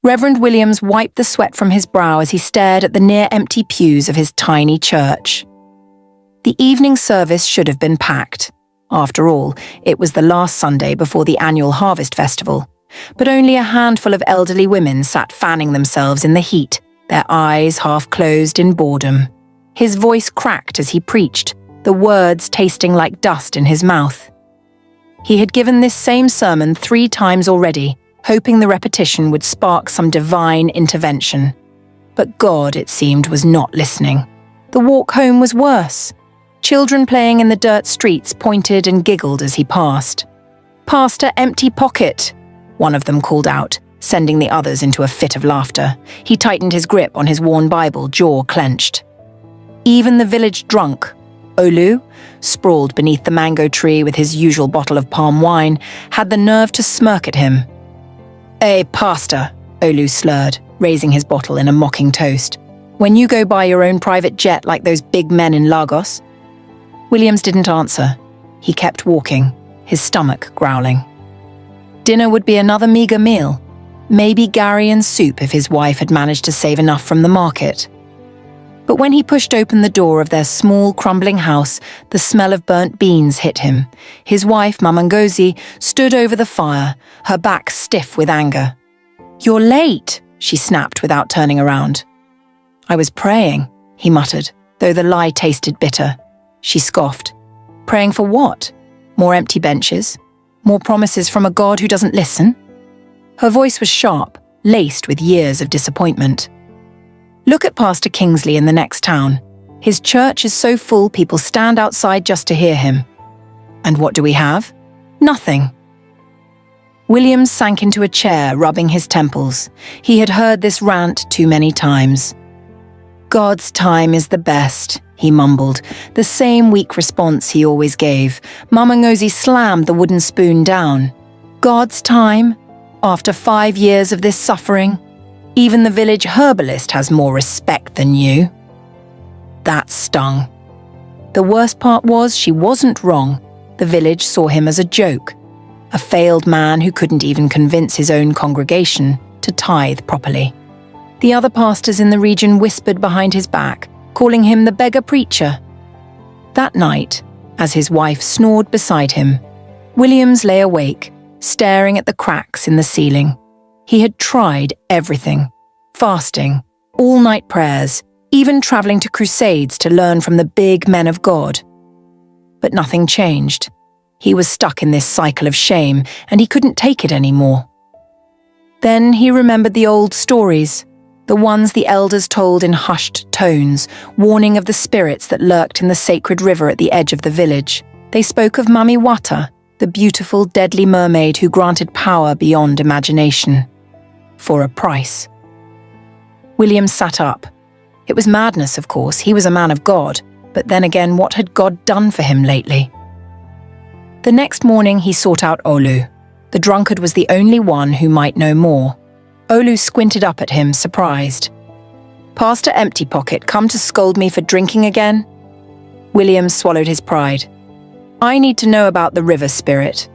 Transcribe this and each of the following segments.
Reverend Williams wiped the sweat from his brow as he stared at the near-empty pews of his tiny church. The evening service should have been packed. After all, it was the last Sunday before the annual harvest festival, but only a handful of elderly women sat fanning themselves in the heat, their eyes half closed in boredom. His voice cracked as he preached, the words tasting like dust in his mouth. He had given this same sermon 3 times already, hoping the repetition would spark some divine intervention. But God, it seemed, was not listening. The walk home was worse. Children playing in the dirt streets pointed and giggled as he passed. "Pastor Empty Pocket," one of them called out, sending the others into a fit of laughter. He tightened his grip on his worn Bible, jaw clenched. Even the village drunk, Olu, sprawled beneath the mango tree with his usual bottle of palm wine, had the nerve to smirk at him. "Hey, pastor," Olu slurred, raising his bottle in a mocking toast. "When you go by your own private jet like those big men in Lagos?" Williams didn't answer. He kept walking, his stomach growling. Dinner would be another meagre meal, maybe Gary and soup if his wife had managed to save enough from the market. But when he pushed open the door of their small, crumbling house, the smell of burnt beans hit him. His wife, Mama Ngozi, stood over the fire, her back stiff with anger. "You're late," she snapped without turning around. "I was praying," he muttered, though the lie tasted bitter. She scoffed. "Praying for what? More empty benches? More promises from a God who doesn't listen?" Her voice was sharp, laced with years of disappointment. "Look at Pastor Kingsley in the next town. His church is so full people stand outside just to hear him. And what do we have? Nothing." Williams sank into a chair, rubbing his temples. He had heard this rant too many times. "God's time is the best," he mumbled, the same weak response he always gave. Mama Ngozi slammed the wooden spoon down. "God's time? After 5 years of this suffering? Even the village herbalist has more respect than you." That stung. The worst part was she wasn't wrong. The village saw him as a joke, a failed man who couldn't even convince his own congregation to tithe properly. The other pastors in the region whispered behind his back, calling him the beggar preacher. That night, as his wife snored beside him, Williams lay awake, staring at the cracks in the ceiling. He had tried everything: fasting, all-night prayers, even traveling to crusades to learn from the big men of God. But nothing changed. He was stuck in this cycle of shame, and he couldn't take it anymore. Then he remembered the old stories, the ones the elders told in hushed tones, warning of the spirits that lurked in the sacred river at the edge of the village. They spoke of Mami Wata, the beautiful, deadly mermaid who granted power beyond imagination. For a price. William sat up. It was madness, of course. He was a man of God. But then again, what had God done for him lately? The next morning, he sought out Olu. The drunkard was the only one who might know more. Olu squinted up at him, surprised. "Pastor Empty Pocket, come to scold me for drinking again?" William swallowed his pride. "I need to know about the river spirit."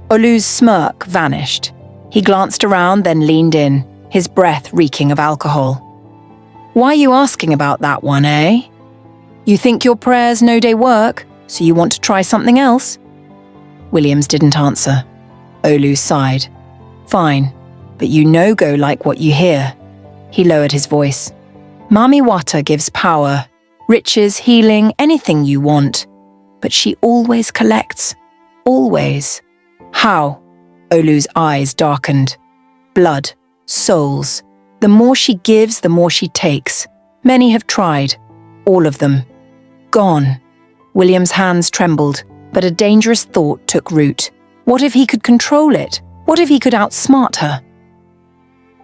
Olu's smirk vanished. He glanced around, then leaned in, his breath reeking of alcohol. "Why are you asking about that one, eh? You think your prayers no day work, so you want to try something else?" Williams didn't answer. Olu sighed. "Fine. But you no-go like what you hear." He lowered his voice. "Mami Wata gives power, riches, healing, anything you want. But she always collects. Always." "How?" Olu's eyes darkened. "Blood, souls. The more she gives, the more she takes. Many have tried. All of them. Gone." William's hands trembled, but a dangerous thought took root. What if he could control it? What if he could outsmart her?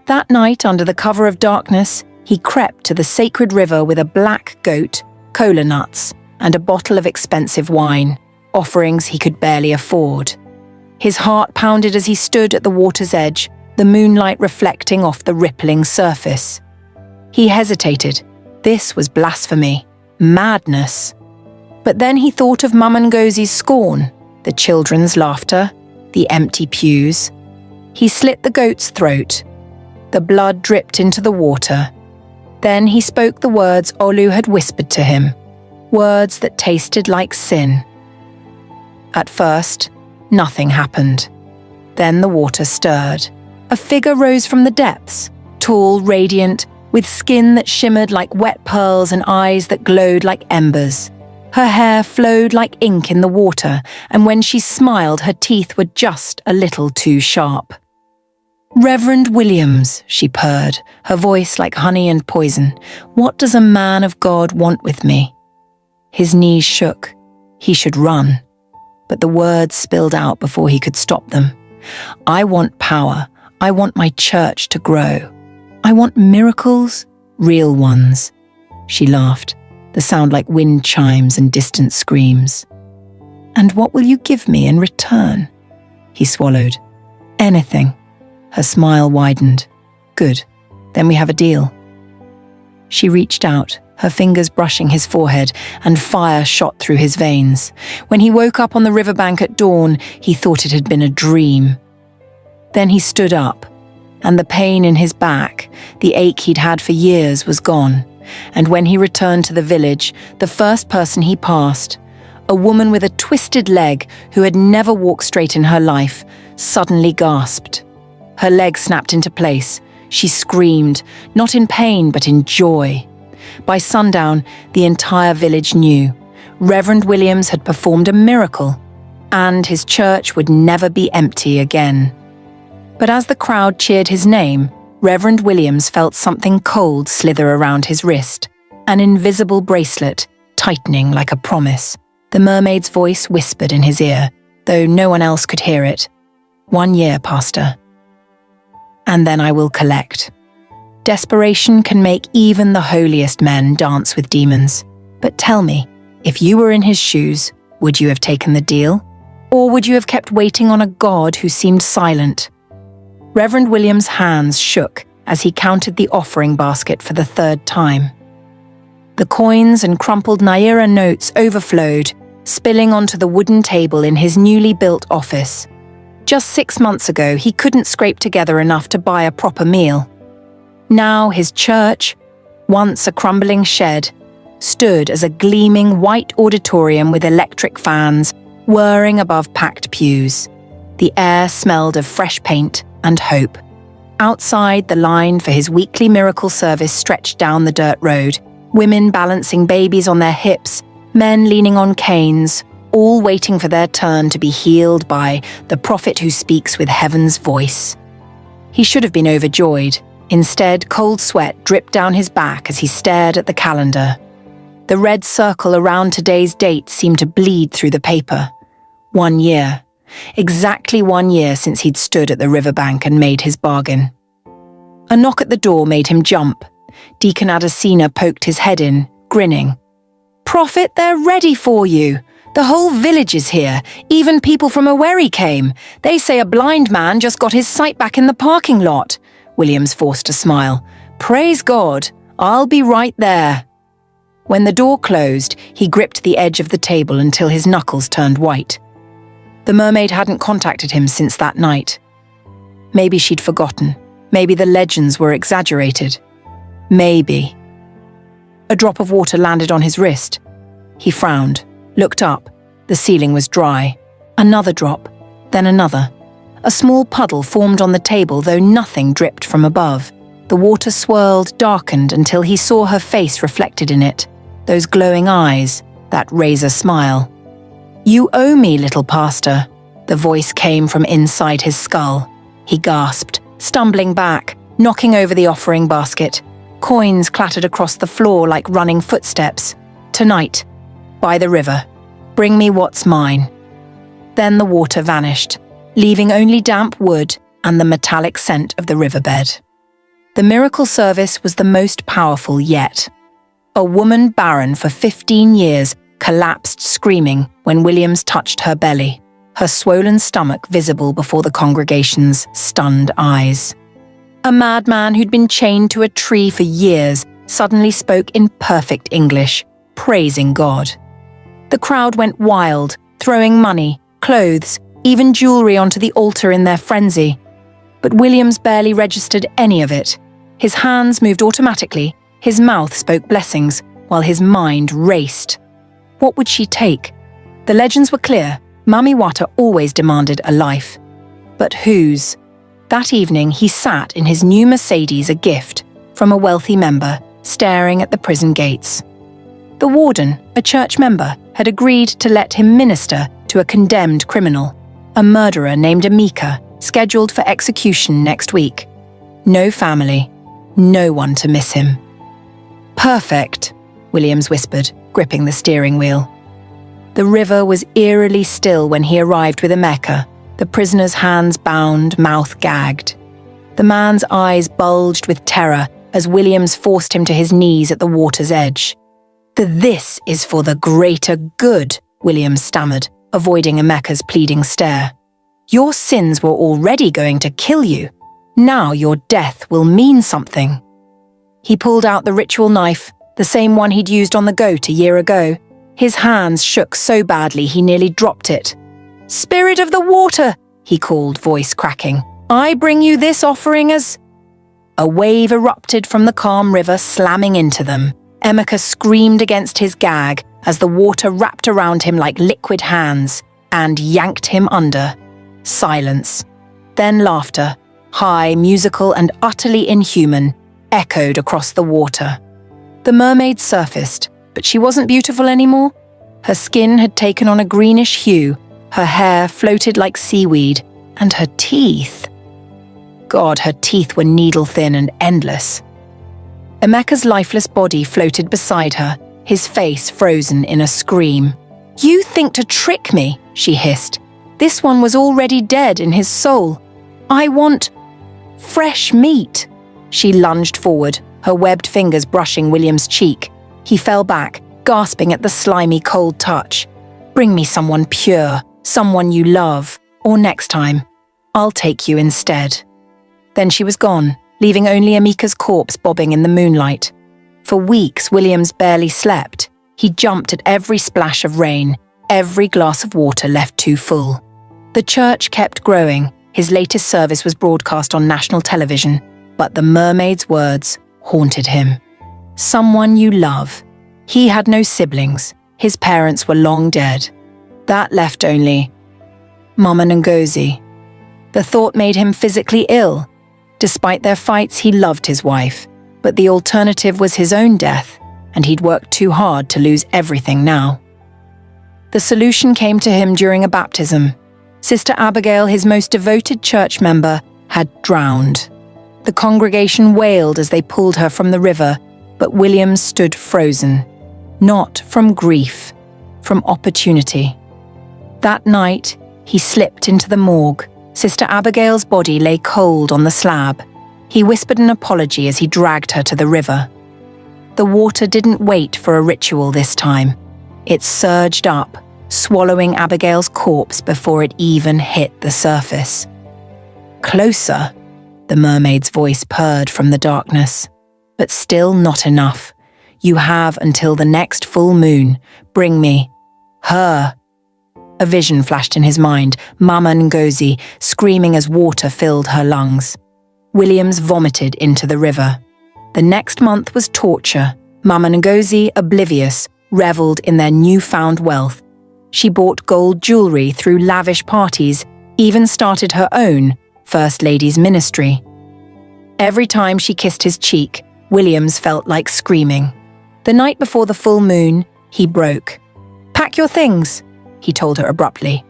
That night, under the cover of darkness, he crept to the sacred river with a black goat, cola nuts, and a bottle of expensive wine, offerings he could barely afford. His heart pounded as he stood at the water's edge, the moonlight reflecting off the rippling surface. He hesitated. This was blasphemy, madness. But then he thought of Mama Ngozi's scorn, the children's laughter, the empty pews. He slit the goat's throat. The blood dripped into the water. Then he spoke the words Olu had whispered to him, words that tasted like sin. At first, nothing happened. Then the water stirred. A figure rose from the depths, tall, radiant, with skin that shimmered like wet pearls and eyes that glowed like embers. Her hair flowed like ink in the water, and when she smiled, her teeth were just a little too sharp. "Reverend Williams," she purred, her voice like honey and poison, "what does a man of God want with me?" His knees shook. He should run. But the words spilled out before he could stop them. "I want power. I want my church to grow. I want miracles, real ones." She laughed, the sound like wind chimes and distant screams. "And what will you give me in return?" He swallowed. "Anything." Her smile widened. "Good, then we have a deal." She reached out, her fingers brushing his forehead, and fire shot through his veins. When he woke up on the riverbank at dawn, he thought it had been a dream. Then he stood up, and the pain in his back, the ache he'd had for years, was gone. And when he returned to the village, the first person he passed, a woman with a twisted leg who had never walked straight in her life, suddenly gasped. Her leg snapped into place. She screamed, not in pain but in joy. By sundown, the entire village knew. Reverend Williams had performed a miracle, and his church would never be empty again. But as the crowd cheered his name, Reverend Williams felt something cold slither around his wrist, an invisible bracelet, tightening like a promise. The mermaid's voice whispered in his ear, though no one else could hear it. "1 year, Pastor. And then I will collect." Desperation can make even the holiest men dance with demons. But tell me, if you were in his shoes, would you have taken the deal? Or would you have kept waiting on a God who seemed silent? Reverend Williams' hands shook as he counted the offering basket for the 3rd time. The coins and crumpled Naira notes overflowed, spilling onto the wooden table in his newly built office. Just 6 months ago, he couldn't scrape together enough to buy a proper meal. Now his church, once a crumbling shed, stood as a gleaming white auditorium with electric fans whirring above packed pews. The air smelled of fresh paint and hope. Outside, the line for his weekly miracle service stretched down the dirt road, women balancing babies on their hips, men leaning on canes, all waiting for their turn to be healed by the prophet who speaks with heaven's voice. He should have been overjoyed. Instead, cold sweat dripped down his back as he stared at the calendar. The red circle around today's date seemed to bleed through the paper. 1 year. Exactly 1 year since he'd stood at the riverbank and made his bargain. A knock at the door made him jump. Deacon Adesina poked his head in, grinning. "Prophet, they're ready for you. The whole village is here. Even people from Owerri came. They say a blind man just got his sight back in the parking lot." Williams forced a smile. "Praise God. I'll be right there." When the door closed, he gripped the edge of the table until his knuckles turned white. The mermaid hadn't contacted him since that night. Maybe she'd forgotten. Maybe the legends were exaggerated. Maybe. A drop of water landed on his wrist. He frowned, looked up. The ceiling was dry. Another drop, then another. A small puddle formed on the table, though nothing dripped from above. The water swirled, darkened, until he saw her face reflected in it. Those glowing eyes, that razor smile. "You owe me, little pastor." The voice came from inside his skull. He gasped, stumbling back, knocking over the offering basket. Coins clattered across the floor like running footsteps. "Tonight, by the river. Bring me what's mine." Then the water vanished, leaving only damp wood and the metallic scent of the riverbed. The miracle service was the most powerful yet. A woman barren for 15 years collapsed screaming when Williams touched her belly, her swollen stomach visible before the congregation's stunned eyes. A madman who'd been chained to a tree for years suddenly spoke in perfect English, praising God. The crowd went wild, throwing money, clothes, even jewelry onto the altar in their frenzy. But Williams barely registered any of it. His hands moved automatically, his mouth spoke blessings, while his mind raced. What would she take? The legends were clear. Mami Wata always demanded a life. But whose? That evening, he sat in his new Mercedes, a gift from a wealthy member, staring at the prison gates. The warden, a church member, had agreed to let him minister to a condemned criminal, a murderer named Amika, scheduled for execution next week. No family, no one to miss him. "Perfect," Williams whispered, gripping the steering wheel. The river was eerily still when he arrived with Emeka, the prisoner's hands bound, mouth gagged. The man's eyes bulged with terror as Williams forced him to his knees at the water's edge. "This is for the greater good," Williams stammered, avoiding Emeka's pleading stare. "Your sins were already going to kill you. Now your death will mean something." He pulled out the ritual knife, the same one he'd used on the goat a year ago. His hands shook so badly he nearly dropped it. "Spirit of the water," he called, voice cracking. "I bring you this offering as—" A wave erupted from the calm river, slamming into them. Emeka screamed against his gag as the water wrapped around him like liquid hands and yanked him under. Silence. Then laughter, high, musical and utterly inhuman, echoed across the water. The mermaid surfaced, but she wasn't beautiful anymore. Her skin had taken on a greenish hue, her hair floated like seaweed, and her teeth. God, her teeth were needle-thin and endless. Emeka's lifeless body floated beside her, his face frozen in a scream. "You think to trick me," she hissed. "This one was already dead in his soul. I want fresh meat." She lunged forward, her webbed fingers brushing William's cheek. He fell back, gasping at the slimy, cold touch. "Bring me someone pure, someone you love, or next time, I'll take you instead." Then she was gone, leaving only Amika's corpse bobbing in the moonlight. For weeks, Williams barely slept. He jumped at every splash of rain, every glass of water left too full. The church kept growing. His latest service was broadcast on national television, but the mermaid's words haunted him. Someone you love. He had no siblings. His parents were long dead. That left only Mama Ngozi. The thought made him physically ill. Despite their fights, he loved his wife, but the alternative was his own death, and he'd worked too hard to lose everything now. The solution came to him during a baptism. Sister Abigail, his most devoted church member, had drowned. The congregation wailed as they pulled her from the river, but William stood frozen. Not from grief, from opportunity. That night, he slipped into the morgue. Sister Abigail's body lay cold on the slab. He whispered an apology as he dragged her to the river. The water didn't wait for a ritual this time. It surged up, swallowing Abigail's corpse before it even hit the surface. "Closer," the mermaid's voice purred from the darkness. "But still not enough. You have until the next full moon. Bring me her." A vision flashed in his mind, Mama Ngozi screaming as water filled her lungs. Williams vomited into the river. The next month was torture. Mama Ngozi, oblivious, reveled in their newfound wealth. She bought gold jewelry through lavish parties, even started her own First Lady's ministry. Every time she kissed his cheek, Williams felt like screaming. The night before the full moon, he broke. "Pack your things," he told her abruptly.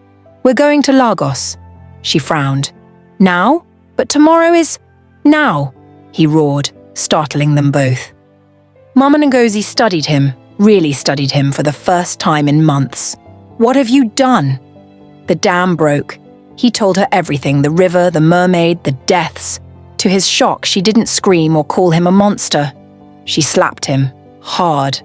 "We're going to Lagos." She frowned. "Now? But tomorrow is—" "Now," he roared, startling them both. Mama Ngozi studied him, really studied him for the first time in months. "What have you done?" The dam broke. He told her everything, the river, the mermaid, the deaths. To his shock, she didn't scream or call him a monster. She slapped him, hard.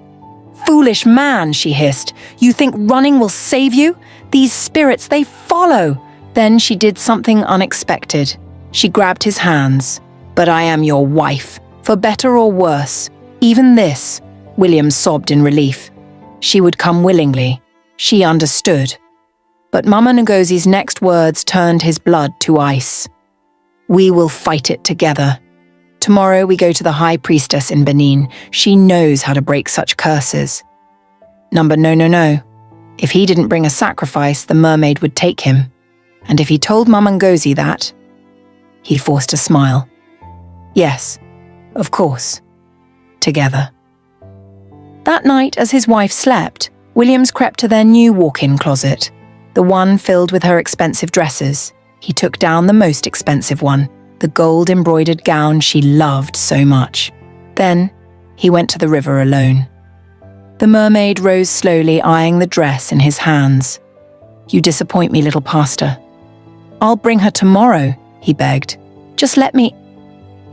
"Foolish man," she hissed. "You think running will save you? These spirits, they follow." Then she did something unexpected. She grabbed his hands. "But I am your wife, for better or worse. Even this," William sobbed in relief. She would come willingly. She understood. But Mama Ngozi's next words turned his blood to ice. We will fight it together. Tomorrow we go to the high priestess in Benin. She knows how to break such curses. Number no. If he didn't bring a sacrifice, the mermaid would take him. And if he told Mama Ngozi that, he forced a smile. Yes, of course. Together. That night, as his wife slept, Williams crept to their new walk-in closet, the one filled with her expensive dresses. He took down the most expensive one, the gold-embroidered gown she loved so much. Then, he went to the river alone. The mermaid rose slowly, eyeing the dress in his hands. You disappoint me, little pastor. I'll bring her tomorrow, he begged. Just let me.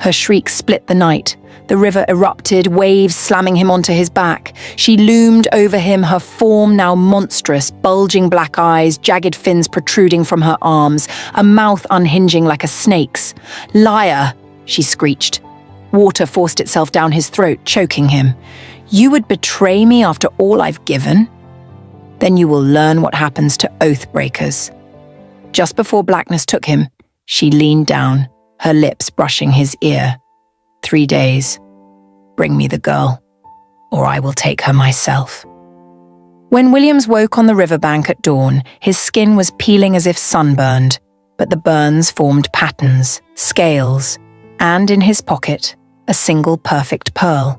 Her shriek split the night. The river erupted, waves slamming him onto his back. She loomed over him, her form now monstrous, bulging black eyes, jagged fins protruding from her arms, a mouth unhinging like a snake's. Liar, she screeched. Water forced itself down his throat, choking him. You would betray me after all I've given? Then you will learn what happens to oath breakers. Just before blackness took him, she leaned down, her lips brushing his ear. 3 days. Bring me the girl, or I will take her myself. When Williams woke on the riverbank at dawn, his skin was peeling as if sunburned, but the burns formed patterns, scales, and in his pocket, a single perfect pearl.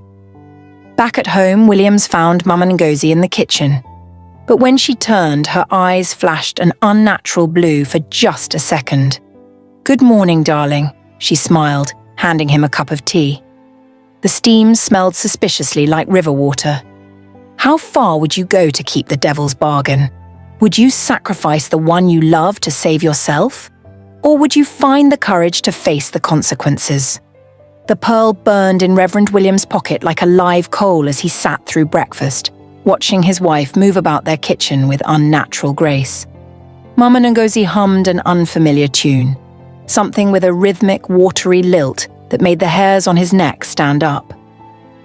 Back at home, Williams found Mama Ngozi in the kitchen. But when she turned, her eyes flashed an unnatural blue for just a second. Good morning, darling, she smiled, handing him a cup of tea. The steam smelled suspiciously like river water. How far would you go to keep the devil's bargain? Would you sacrifice the one you love to save yourself? Or would you find the courage to face the consequences? The pearl burned in Reverend Williams' pocket like a live coal as he sat through breakfast, watching his wife move about their kitchen with unnatural grace. Mama Ngozi hummed an unfamiliar tune, something with a rhythmic, watery lilt that made the hairs on his neck stand up.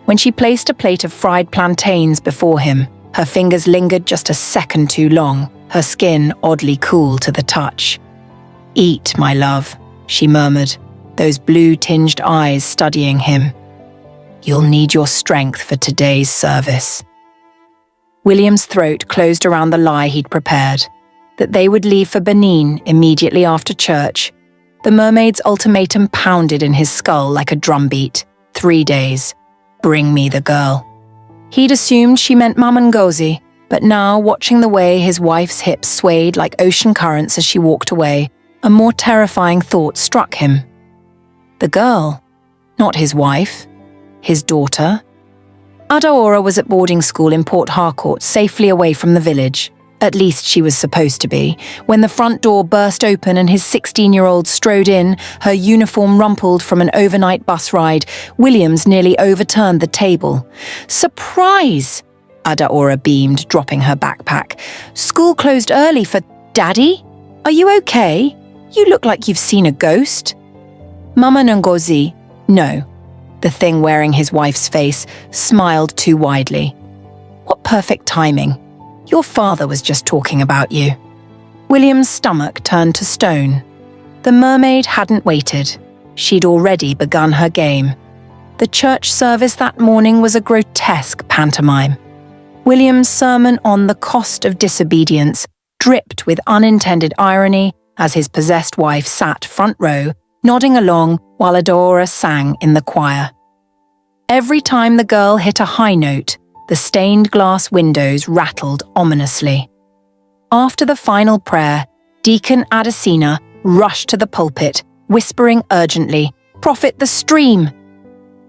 When she placed a plate of fried plantains before him, her fingers lingered just a second too long, her skin oddly cool to the touch. Eat, my love, she murmured, those blue-tinged eyes studying him. You'll need your strength for today's service. William's throat closed around the lie he'd prepared, that they would leave for Benin immediately after church. The mermaid's ultimatum pounded in his skull like a drumbeat. 3 days. Bring me the girl. He'd assumed she meant Mama Ngozi, but now, watching the way his wife's hips swayed like ocean currents as she walked away, a more terrifying thought struck him. The girl, not his wife, his daughter. Adaora was at boarding school in Port Harcourt, safely away from the village. At least she was supposed to be, when the front door burst open and his 16-year-old strode in, her uniform rumpled from an overnight bus ride. Williams nearly overturned the table. Surprise! Adaora beamed, dropping her backpack. School closed early for Daddy? Are you okay? You look like you've seen a ghost. Mama Ngozi, no. The thing wearing his wife's face smiled too widely. What perfect timing. Your father was just talking about you. William's stomach turned to stone. The mermaid hadn't waited. She'd already begun her game. The church service that morning was a grotesque pantomime. William's sermon on the cost of disobedience dripped with unintended irony as his possessed wife sat front row, nodding along while Adaora sang in the choir. Every time the girl hit a high note, the stained glass windows rattled ominously. After the final prayer, Deacon Adesina rushed to the pulpit, whispering urgently, "Prophet the stream!"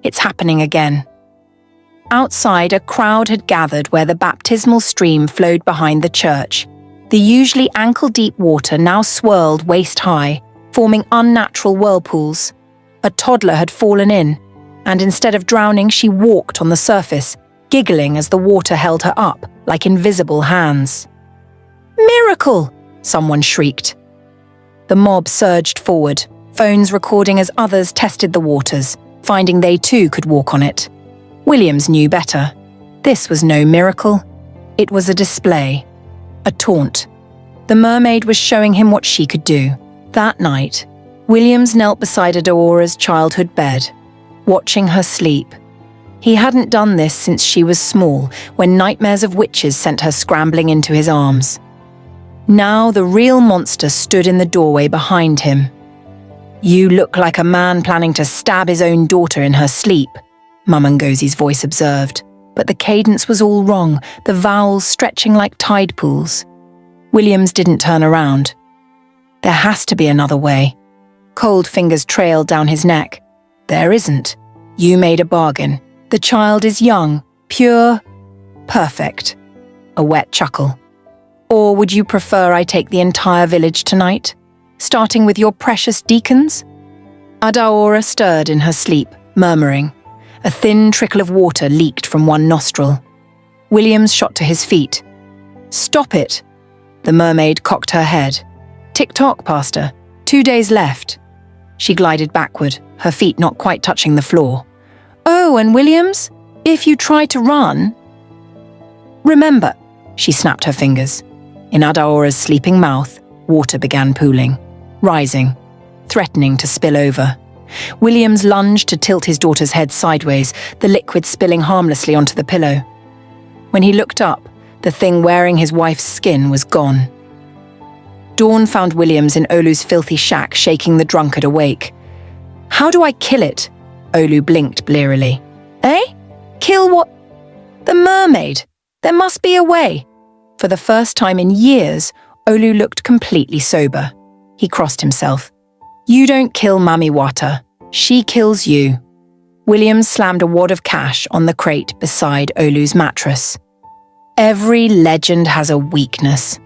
It's happening again. Outside, a crowd had gathered where the baptismal stream flowed behind the church. The usually ankle-deep water now swirled waist-high, forming unnatural whirlpools. A toddler had fallen in, and instead of drowning, she walked on the surface, giggling as the water held her up like invisible hands. "Miracle!" someone shrieked. The mob surged forward, phones recording as others tested the waters, finding they too could walk on it. Williams knew better. This was no miracle. It was a display, a taunt. The mermaid was showing him what she could do. That night, Williams knelt beside Adaora's childhood bed, watching her sleep. He hadn't done this since she was small, when nightmares of witches sent her scrambling into his arms. Now the real monster stood in the doorway behind him. "You look like a man planning to stab his own daughter in her sleep," Mama Ngozi's voice observed, but the cadence was all wrong, the vowels stretching like tide pools. Williams didn't turn around. There has to be another way. Cold fingers trailed down his neck. There isn't. You made a bargain. The child is young, pure, perfect. A wet chuckle. Or would you prefer I take the entire village tonight, starting with your precious deacons? Adaora stirred in her sleep, murmuring. A thin trickle of water leaked from one nostril. Williams shot to his feet. "Stop it!" The mermaid cocked her head. "Tick-tock, Pastor. 2 days left." She glided backward, her feet not quite touching the floor. "Oh, and Williams, if you try to run..." "Remember," she snapped her fingers. In Adaora's sleeping mouth, water began pooling, rising, threatening to spill over. Williams lunged to tilt his daughter's head sideways, the liquid spilling harmlessly onto the pillow. When he looked up, the thing wearing his wife's skin was gone. Dawn found Williams in Olu's filthy shack, shaking the drunkard awake. "How do I kill it?" Olu blinked blearily. "Eh? Kill what?" "The mermaid. There must be a way." For the first time in years, Olu looked completely sober. He crossed himself. "You don't kill Mami Wata. She kills you." Williams slammed a wad of cash on the crate beside Olu's mattress. "Every legend has a weakness."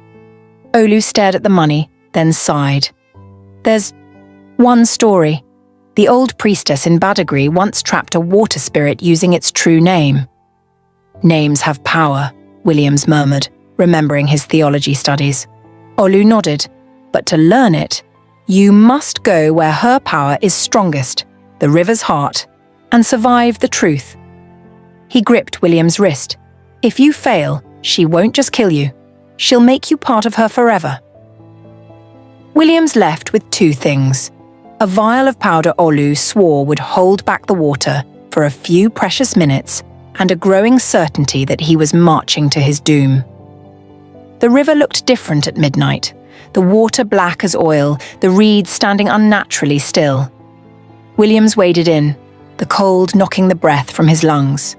Olu stared at the money, then sighed. "There's one story. The old priestess in Badagry once trapped a water spirit using its true name." "Names have power," Williams murmured, remembering his theology studies. Olu nodded. "But to learn it, you must go where her power is strongest, the river's heart, and survive the truth." He gripped William's wrist. "If you fail, she won't just kill you. She'll make you part of her forever." Williams left with 2 things. A vial of powder Olu swore would hold back the water for a few precious minutes, and a growing certainty that he was marching to his doom. The river looked different at midnight, the water black as oil, the reeds standing unnaturally still. Williams waded in, the cold knocking the breath from his lungs.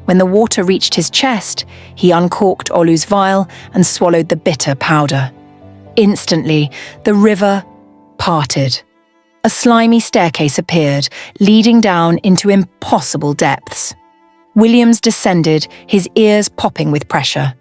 When the water reached his chest, he uncorked Olu's vial and swallowed the bitter powder. Instantly, the river parted. A slimy staircase appeared, leading down into impossible depths. Williams descended, his ears popping with pressure.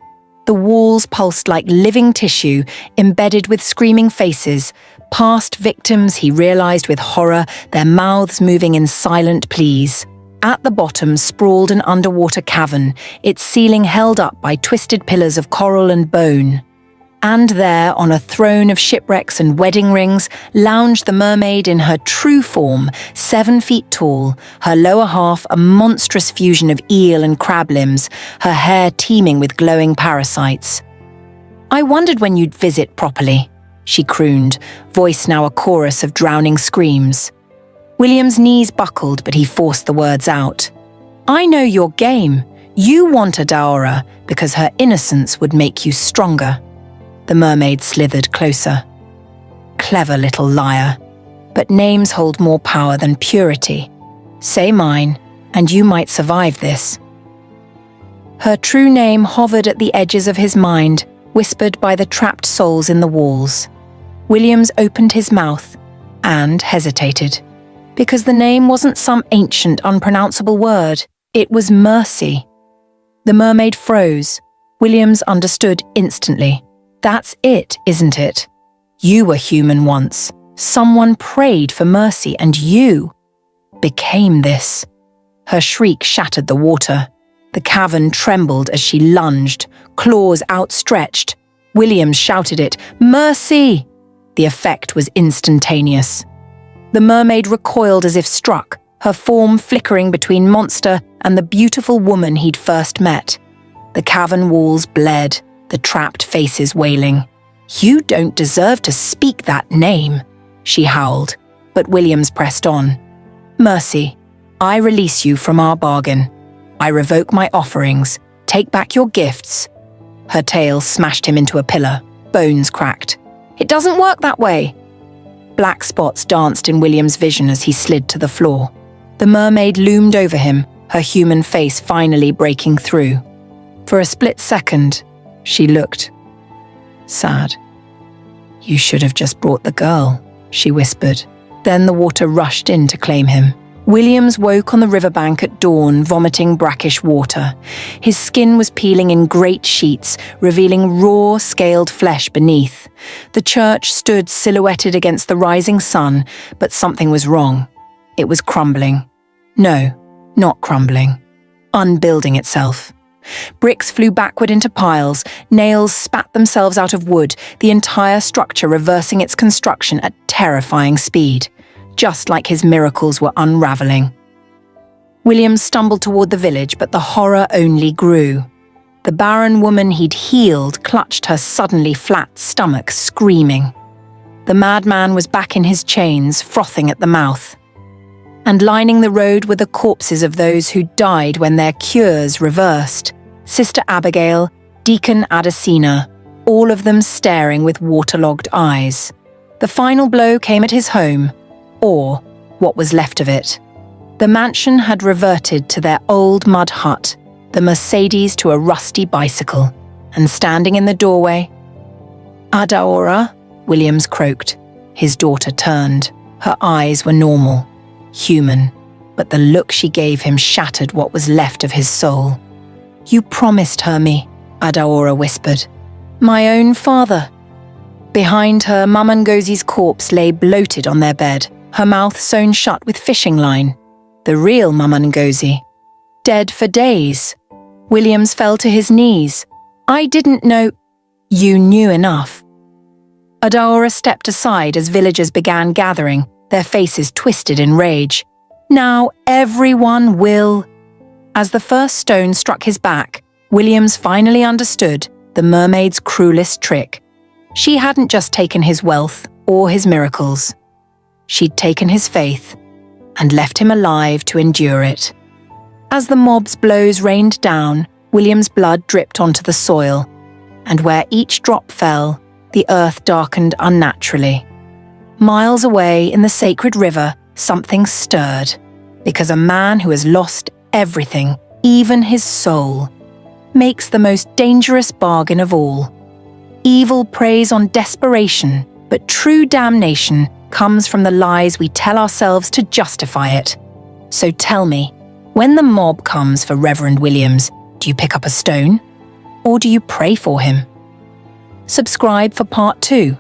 The walls pulsed like living tissue, embedded with screaming faces, past victims he realized with horror, their mouths moving in silent pleas. At the bottom sprawled an underwater cavern, its ceiling held up by twisted pillars of coral and bone. And there, on a throne of shipwrecks and wedding rings, lounged the mermaid in her true form, 7 feet tall, her lower half a monstrous fusion of eel and crab limbs, her hair teeming with glowing parasites. "I wondered when you'd visit properly," she crooned, voice now a chorus of drowning screams. William's knees buckled, but he forced the words out. "I know your game. You want Adaora because her innocence would make you stronger." The mermaid slithered closer. "Clever little liar. But names hold more power than purity. Say mine, and you might survive this." Her true name hovered at the edges of his mind, whispered by the trapped souls in the walls. Williams opened his mouth and hesitated, because the name wasn't some ancient, unpronounceable word. It was mercy. The mermaid froze. Williams understood instantly. That's it, isn't it? You were human once. Someone prayed for mercy, and you became this. Her shriek shattered the water. The cavern trembled as she lunged, claws outstretched. Williams shouted it, "Mercy!" The effect was instantaneous. The mermaid recoiled as if struck, her form flickering between monster and the beautiful woman he'd first met. The cavern walls bled, the trapped faces wailing. "You don't deserve to speak that name," she howled, but Williams pressed on. "Mercy, I release you from our bargain. I revoke my offerings. Take back your gifts." Her tail smashed him into a pillar. Bones cracked. "It doesn't work that way." Black spots danced in William's vision as he slid to the floor. The mermaid loomed over him, her human face finally breaking through. For a split second, she looked sad. "You should have just brought the girl," she whispered. Then the water rushed in to claim him. Williams woke on the riverbank at dawn, vomiting brackish water. His skin was peeling in great sheets, revealing raw, scaled flesh beneath. The church stood silhouetted against the rising sun, but something was wrong. It was crumbling. No, not crumbling. Unbuilding itself. Bricks flew backward into piles, nails spat themselves out of wood, the entire structure reversing its construction at terrifying speed. Just like his miracles were unraveling. William stumbled toward the village, but the horror only grew. The barren woman he'd healed clutched her suddenly flat stomach, screaming. The madman was back in his chains, frothing at the mouth. And lining the road were the corpses of those who died when their cures reversed. Sister Abigail, Deacon Adesina, all of them staring with waterlogged eyes. The final blow came at his home, or what was left of it. The mansion had reverted to their old mud hut, the Mercedes to a rusty bicycle, and standing in the doorway, "Adaora," Williams croaked. His daughter turned. Her eyes were normal, human, but the look she gave him shattered what was left of his soul. "You promised her me," Adaora whispered. "My own father." Behind her, Mama Ngozi's corpse lay bloated on their bed, her mouth sewn shut with fishing line. The real Mama Ngozi. Dead for days. Williams fell to his knees. "I didn't know—" "You knew enough." Adaora stepped aside as villagers began gathering, their faces twisted in rage. "Now everyone will—" As the first stone struck his back, Williams finally understood the mermaid's cruelest trick. She hadn't just taken his wealth or his miracles. She'd taken his faith and left him alive to endure it. As the mob's blows rained down, William's blood dripped onto the soil, and where each drop fell, the earth darkened unnaturally. Miles away in the sacred river, something stirred, because a man who has lost everything, even his soul, makes the most dangerous bargain of all. Evil preys on desperation, but true damnation comes from the lies we tell ourselves to justify it. So tell me, when the mob comes for Reverend Williams, do you pick up a stone? Or do you pray for him? Subscribe for part 2.